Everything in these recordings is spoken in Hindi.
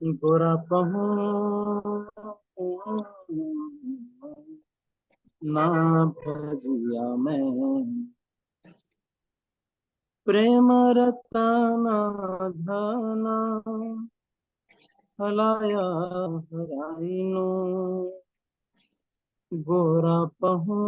गोरा पहू ना भजिया में, प्रेम रतना धना हलाया हराइनो। गोरा पहू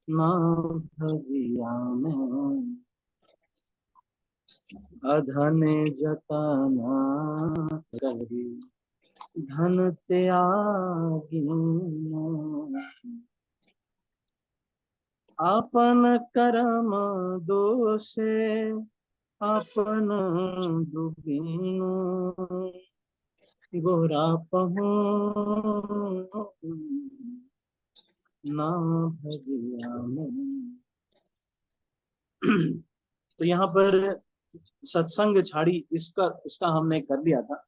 ना भजिया में, अधन जतना रही धन त्यागी। आपन कर्म दोषे आपन दुखीनु। गोरा पहू ना भजिया में। तो यहाँ पर सत्संग छाड़ी इसका इसका हमने कर लिया था।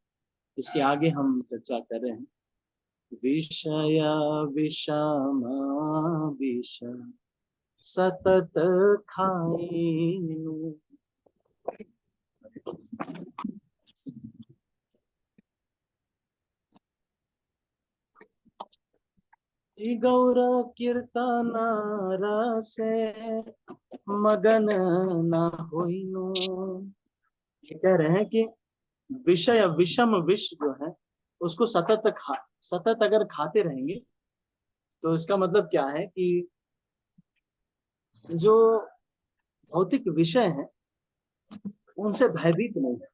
इसके आगे हम चर्चा कर रहे हैं। विषय विषम विष सतत खाइनु। गौर कीर्तन रसे मगन न होइनु। ये कह रहे हैं कि विषय विषम विष जो है उसको सतत अगर खाते रहेंगे तो इसका मतलब क्या है कि जो भौतिक विषय हैं उनसे भयभीत नहीं है,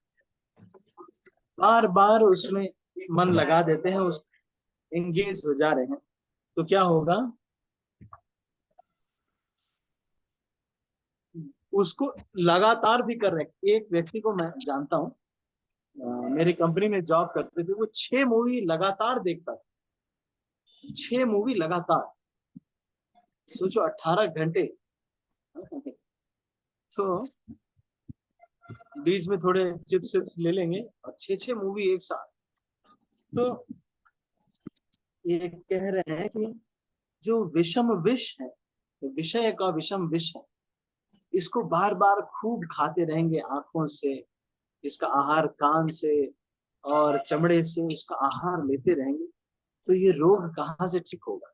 बार बार उसमें मन लगा देते हैं, उस एंगेज हो जा रहे हैं, तो क्या होगा, उसको लगातार भी कर रहे हैं। एक व्यक्ति को मैं जानता हूँ, मेरी कंपनी में जॉब करते थे, वो 6 मूवी लगातार देखता था। 6 मूवी लगातार, सोचो 18 घंटे। तो बीच में थोड़े चिप्स ले लेंगे और 6 6 मूवी एक साथ। तो ये कह रहे हैं कि जो विषम विष है, तो विषय का विषम विष है, इसको बार बार खूब खाते रहेंगे आंखों से, इसका आहार कान से और चमड़े से इसका आहार लेते रहेंगे, तो ये रोग कहाँ से ठीक होगा।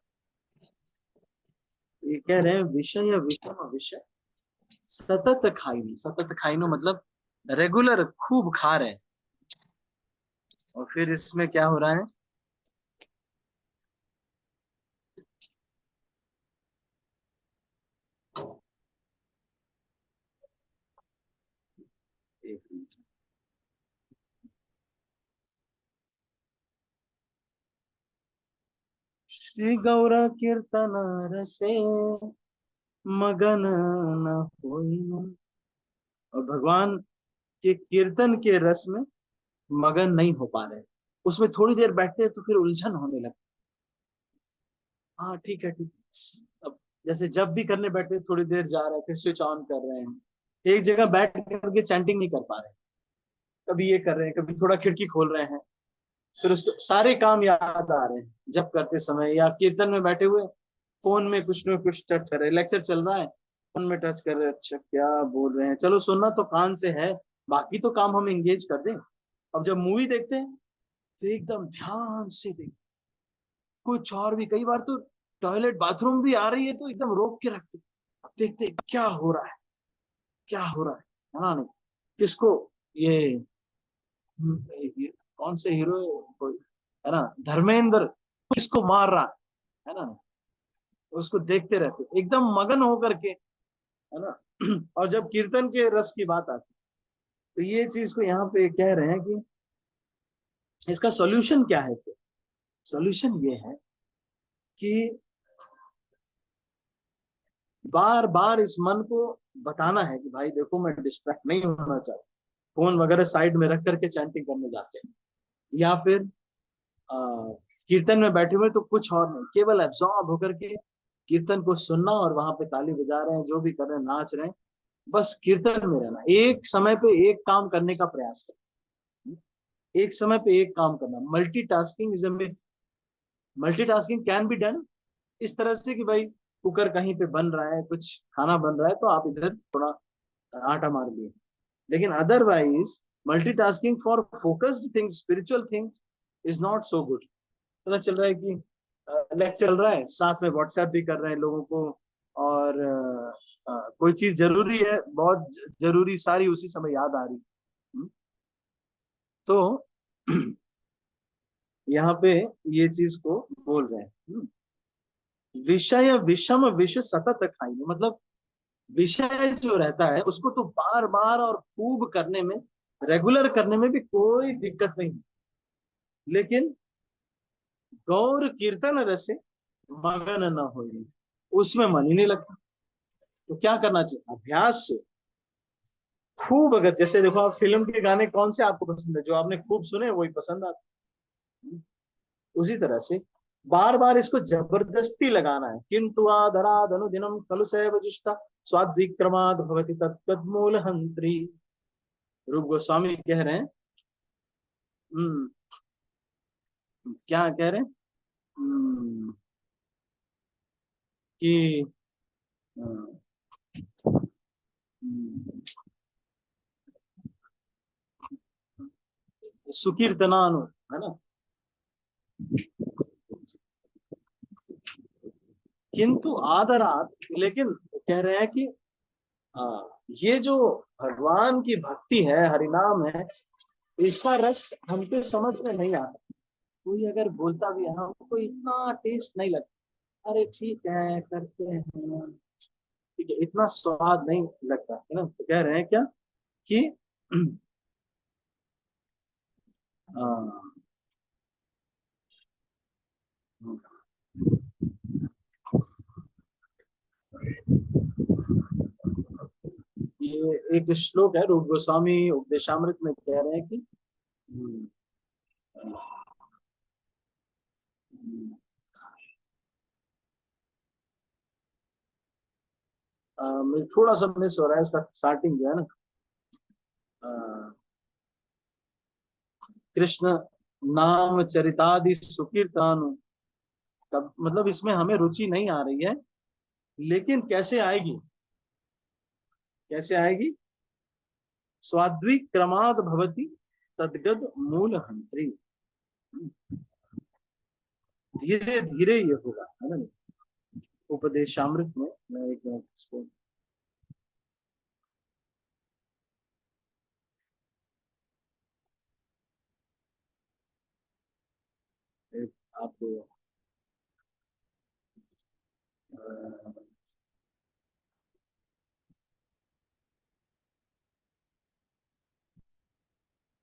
ये कह रहे हैं विषय विषम विषय सतत खाइनो। सतत खाइनो मतलब रेगुलर खूब खा रहे हैं। और फिर इसमें क्या हो रहा है, एक मिनट। श्री गौर कीर्तन रसे मगन न होइनु। और भगवान के कीर्तन के रस में मगन नहीं हो पा रहे, उसमें थोड़ी देर बैठते हैं तो फिर उलझन होने लगती। हाँ ठीक है ठीक है। अब जैसे जब भी करने बैठे थोड़ी देर जा रहे हैं, फिर स्विच ऑन कर रहे हैं, एक जगह बैठ करके चैंटिंग नहीं कर पा रहे, कभी ये कर रहे हैं, कभी थोड़ा खिड़की खोल रहे हैं, फिर उसको सारे काम याद आ रहे हैं जब करते समय, या कीर्तन में बैठे हुए फोन में कुछ न कुछ टच कर रहे हैं, लेक्चर चल रहा है फोन में टच कर रहे हैं, अच्छा क्या बोल रहे हैं, चलो सुनना तो कान से है, बाकी तो काम हम एंगेज कर दें। अब जब मूवी देखते हैं तो एकदम ध्यान से देख, कुछ और भी, कई बार तो टॉयलेट बाथरूम भी आ रही है तो एकदम रोक के रखते, अब देखते क्या हो रहा है, क्या हो रहा है। हाँ नहीं, किसको ये कौन से हीरो है ना, धर्मेंद्र, किसको मार रहा है ना, उसको देखते रहते एकदम मगन होकर के, है ना। और जब कीर्तन के रस की बात आती तो ये चीज को यहाँ पे कह रहे हैं कि इसका सॉल्यूशन क्या है। तो सॉल्यूशन ये है कि बार बार इस मन को बताना है कि भाई देखो मैं डिस्ट्रैक्ट नहीं होना चाहता, फोन वगैरह साइड में रख करके चैंटिंग करने जाते हैं, या फिर आ, कीर्तन में बैठे हुए तो कुछ और नहीं, केवल एब्जॉर्ब होकर के कीर्तन को सुनना, और वहां पे ताली बजा रहे हैं, जो भी कर रहे हैं, नाच रहे हैं, बस कीर्तन में रहना, एक समय पे एक काम करने का प्रयास करना, एक समय पे एक काम करना। Multitasking is a myth. Multitasking can be done इस तरह से कि भाई कुकर कहीं पे बन रहा है, कुछ खाना बन रहा है तो आप इधर थोड़ा आटा मार लिए, लेकिन otherwise multitasking for focused things, spiritual things is not so good. पता चल रहा है कि लेक्चर चल रहा है, साथ में व्हाट्सएप भी कर रहे हैं लोगों को, और कोई चीज जरूरी है, बहुत जरूरी, सारी उसी समय याद आ रही। हम्म, तो यहाँ पे ये चीज को बोल रहे हैं। विषय विषम विष सतत खाई, मतलब विषय जो रहता है उसको तो बार बार और खूब करने में, रेगुलर करने में भी कोई दिक्कत नहीं, लेकिन गौर कीर्तन रस से मगन न हो, उसमें मन ही नहीं लगता। तो क्या करना चाहिए? अभ्यास से खूब, अगर जैसे देखो आप फिल्म के गाने कौन से आपको पसंद है, जो आपने खूब सुने वही पसंद आते हैं। उसी तरह से बार बार इसको जबरदस्ती लगाना है। किंतु आदराद अनुदिनम खलु सैव जुष्टा स्वाद्विक्रमाद भवति तत्तद्मूल हंत्री। रूप गोस्वामी कह रहे हैं, हम्म, क्या कह रहे हैं, कि सुकीर्तनानु, है ना, किंतु आदरात, लेकिन कह रहे हैं कि ये जो भगवान की भक्ति है, हरिनाम है, इसका रस हमको समझ में नहीं आता। कोई अगर बोलता भी है, हमको इतना टेस्ट नहीं लगता, अरे ठीक है करते हैं, ठीक है, इतना स्वाद नहीं लगता है ना। तो कह रहे हैं क्या कि ये एक श्लोक है, रूप गोस्वामी उपदेशामृत में कह रहे हैं कि थोड़ा सा मिस हो रहा है इसका स्टार्टिंग जो है ना, कृष्ण नाम चरितादि सुकीर्तन, तब मतलब इसमें हमें रुचि नहीं आ रही है, लेकिन कैसे आएगी, कैसे आएगी? स्वाद्वी क्रमाद भवती तदगद मूल हंत्री, धीरे धीरे ये होगा, है ना। उपदेशामृत में मैं एक मिनट इसको, एक आपको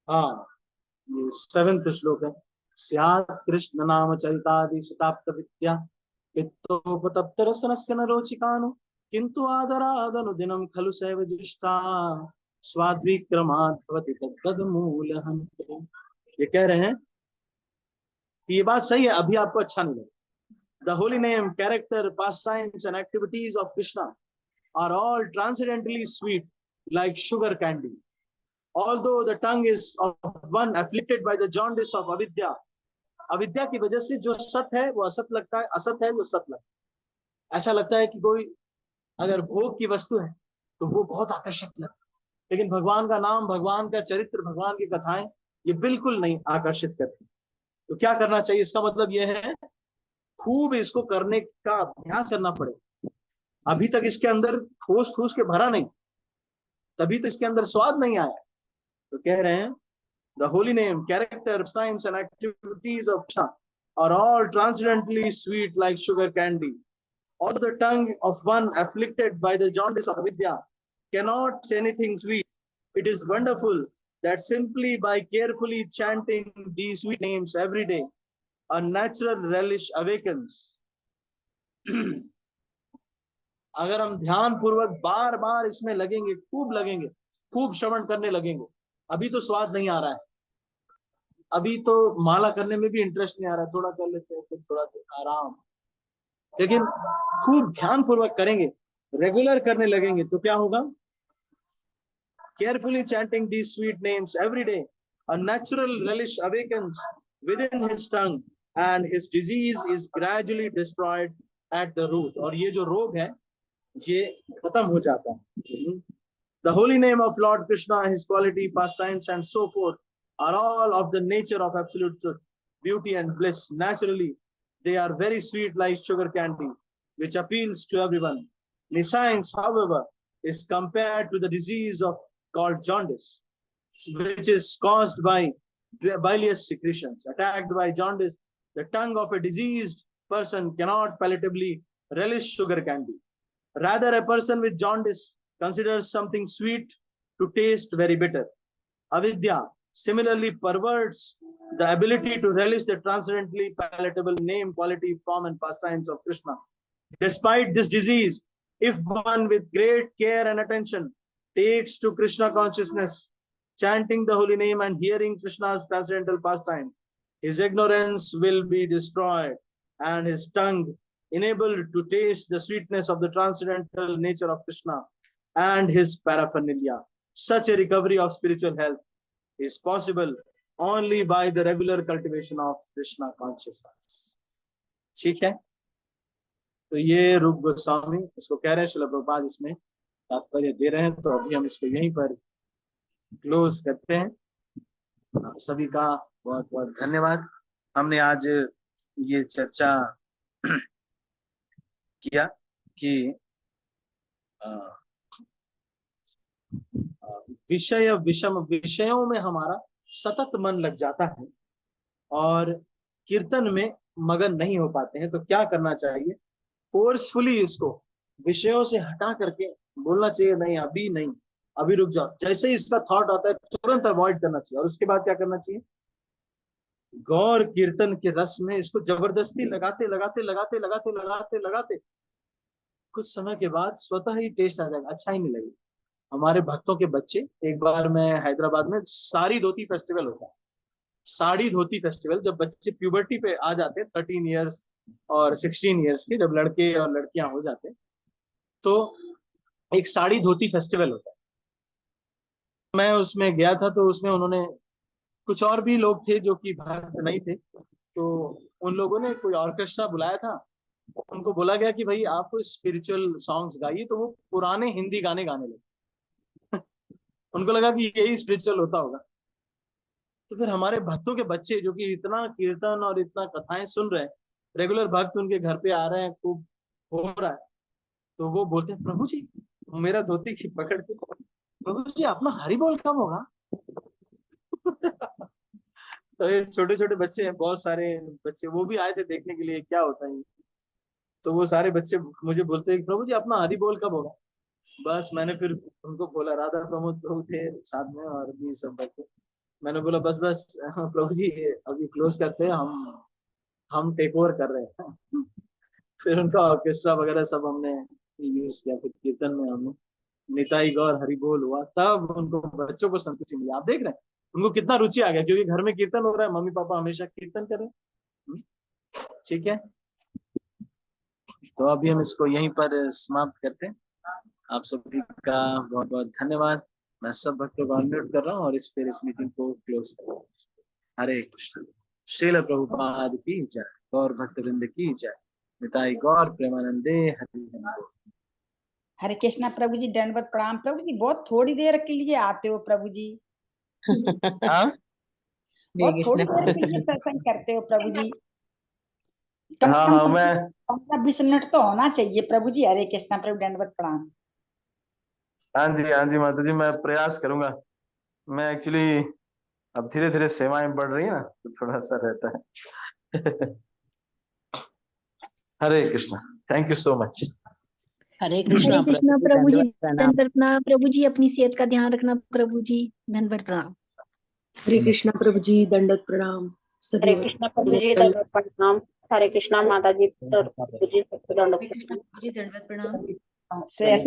हाँ, ये 7th श्लोक है। स्यात् कृष्ण नाम चरितादि शताब्द विद्या पित्तोपतप्त रसनस्य न रोचिकानु किंतु आदरादनुदिनं खलु सैव जुष्टा स्वाद्विक्रमात् भवति तद्गद मूलहम्। ये कह रहे हैं कि ये बात सही है, अभी आपको अच्छा नहीं लगा। The holy name, character, pastimes and activities of Krishna are all transcendently sweet like sugar candy. Although the tongue is of one afflicted by the jaundice of avidya, अविद्या की वजह से जो सत है वो असत लगता है, असत है वो सत लगता है। ऐसा लगता है कि कोई अगर भोग की वस्तु है तो वो बहुत आकर्षक लगता है, लेकिन भगवान का नाम, भगवान का चरित्र, भगवान की कथाएं ये बिल्कुल नहीं आकर्षित करती। तो क्या करना चाहिए? इसका मतलब ये है खूब इसको करने का अभ्यास करना पड़े। अभी तक इसके अंदर ठोस ठूस के भरा नहीं, तभी तो इसके अंदर स्वाद नहीं आया। तो कह रहे हैं the holy name, character, science and activities of Krishna are all transcendently sweet like sugar candy. Or the tongue of one afflicted by the jaundice of avidya cannot say anything sweet. It is wonderful that simply by carefully chanting these sweet names every day, a natural relish awakens. अगर हम ध्यान पूर्वक बार बार इसमें लगेंगे, खूब लगेंगे, खूब श्रवण करने लगेंगे, अभी तो स्वाद नहीं आ रहा है, अभी तो माला करने में भी इंटरेस्ट नहीं आ रहा है, थोड़ा कर लेते हैं फिर थोड़ा आराम, लेकिन खूब ध्यान पूर्वक करेंगे, रेगुलर करने लगेंगे तो क्या होगा? Carefully chanting these sweet names every day, a natural relish awakens within his tongue and his disease is gradually destroyed at the root. और ये जो रोग है ये खत्म हो जाता है। The holy name of Lord Krishna, his quality, pastimes, and so forth are all of the nature of absolute truth, beauty, and bliss. Naturally, they are very sweet like sugar candy, which appeals to everyone. Nescience, however, is compared to the disease of called jaundice, which is caused by bilious secretions. Attacked by jaundice, the tongue of a diseased person cannot palatably relish sugar candy. Rather, a person with jaundice considers something sweet to taste very bitter. Avidya similarly perverts the ability to relish the transcendently palatable name, quality, form, and pastimes of Krishna. Despite this disease, if one with great care and attention takes to Krishna consciousness, chanting the holy name and hearing Krishna's transcendental pastime, his ignorance will be destroyed and his tongue enabled to taste the sweetness of the transcendental nature of Krishna and his paraphernalia. Such a recovery of spiritual health is possible only by the regular cultivation of Krishna consciousness. ठीक है, तो ये रूप गोस्वामी इसको कह रहे हैं, श्रील प्रभुपाद इसमें तात्पर्य दे रहे हैं। तो अभी हम इसको यहीं पर क्लोज करते हैं। आप सभी का बहुत बहुत धन्यवाद। हमने आज ये चर्चा किया कि विषय विषम विषयों में हमारा सतत मन लग जाता है और कीर्तन में मगन नहीं हो पाते हैं। तो क्या करना चाहिए? फोर्सफुली इसको विषयों से हटा करके बोलना चाहिए, नहीं अभी नहीं, अभी रुक जाओ। जैसे ही इसका थॉट आता है तुरंत अवॉइड करना चाहिए। और उसके बाद क्या करना चाहिए? गौर कीर्तन के रस में इसको जबरदस्ती लगाते लगाते लगाते लगाते लगाते लगाते कुछ समय के बाद स्वतः ही टेस्ट आ जाएगा, अच्छा ही नहीं लगेगा। हमारे भक्तों के बच्चे, एक बार मैं हैदराबाद में साड़ी धोती फेस्टिवल होता है, साड़ी धोती फेस्टिवल, जब बच्चे प्यूबर्टी पे आ जाते हैं 13 इयर्स और 16 इयर्स के, जब लड़के और लड़कियां हो जाते हैं तो एक साड़ी धोती फेस्टिवल होता है। मैं उसमें गया था, तो उसमें उन्होंने कुछ और भी लोग थे जो कि भक्त नहीं थे, तो उन लोगों ने कोई ऑर्केस्ट्रा बुलाया था। उनको बोला गया कि भाई आप स्पिरिचुअल सॉन्ग्स गाइए, तो वो पुराने हिंदी गाने गाने लगे। उनको लगा कि यही स्पिरिचुअल होता होगा। तो फिर हमारे भक्तों के बच्चे जो कि इतना कीर्तन और इतना कथाएं सुन रहे हैं, रेगुलर भक्त उनके घर पे आ रहे हैं, खूब हो रहा है, तो वो बोलते हैं प्रभु जी, मेरा धोती की पकड़ के, प्रभु जी अपना हरि बोल कब होगा? तो ये छोटे छोटे बच्चे हैं, बहुत सारे बच्चे, वो भी आए थे देखने के लिए क्या होता है। तो वो सारे बच्चे मुझे बोलते हैं प्रभु जी अपना हरि बोल कब होगा? बस मैंने फिर उनको बोला, राधा प्रमोद प्रभु थे साथ में और भी सब बच्चे, मैंने बोला बस बस प्रभु जी अभी क्लोज करते हैं, हम टेक ओवर कर रहे हैं। फिर उनका ऑर्केस्ट्रा वगैरह सब हमने यूज किया, फिर कीर्तन में हमने निताई गौर हरि बोल हुआ, तब उनको बच्चों को संतुष्टि मिली। आप देख रहे हैं उनको कितना रुचि आ गया, क्योंकि घर में कीर्तन हो रहा है, मम्मी पापा हमेशा कीर्तन कर रहे हैं। ठीक है, तो अभी हम इसको यहीं पर समाप्त करते हैं। आप सभी का बहुत बहुत धन्यवाद। मैं सब भक्तों को अनम्यूट कर रहा हूँ और इस मीटिंग को क्लोज कर रहा हूँ। हरे कृष्ण। श्रील प्रभुपाद की जय, गौर भक्तवृंद की जय, निताई गौर प्रेमानंदे हरि हरि। हरे कृष्णा प्रभु जी, दंडवत प्रणाम। प्रभु जी बहुत थोड़ी देर के लिए आते हो प्रभु जी। बहुत थोड़ी देर के लिए सत्संग करते हो प्रभु जी। कम से कम 15-20 मिनट तो होना चाहिए प्रभु जी। हरे कृष्णा प्रभु, दंडवत प्रणाम। हाँ जी माता जी, मैं प्रयास करूंगा। मैं एक्चुअली अब धीरे धीरे सेवाएं बढ़ रही है ना, तो थोड़ा सा रहता है। Hare Krishna, thank you so much. Hare Krishna प्रभु जी, धन्यवाद प्रभु जी, अपनी सेहत का ध्यान रखना प्रभु जी, धन्यवाद प्रणाम। हरे कृष्णा प्रभु जी, दंडवत प्रणाम। हरे कृष्णा प्रभु जी, दंडवत प्रणाम। हरे कृष्णा माता जी, प्रभु जी दंडवत प्रणाम। सेहत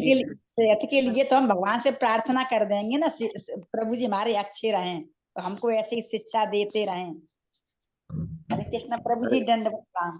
के लिए तो हम भगवान से प्रार्थना कर देंगे ना, प्रभु जी हमारे अच्छे रहें, तो हमको ऐसी शिक्षा देते रहें। हरे कृष्णा प्रभु जी, दंडवत प्रणाम।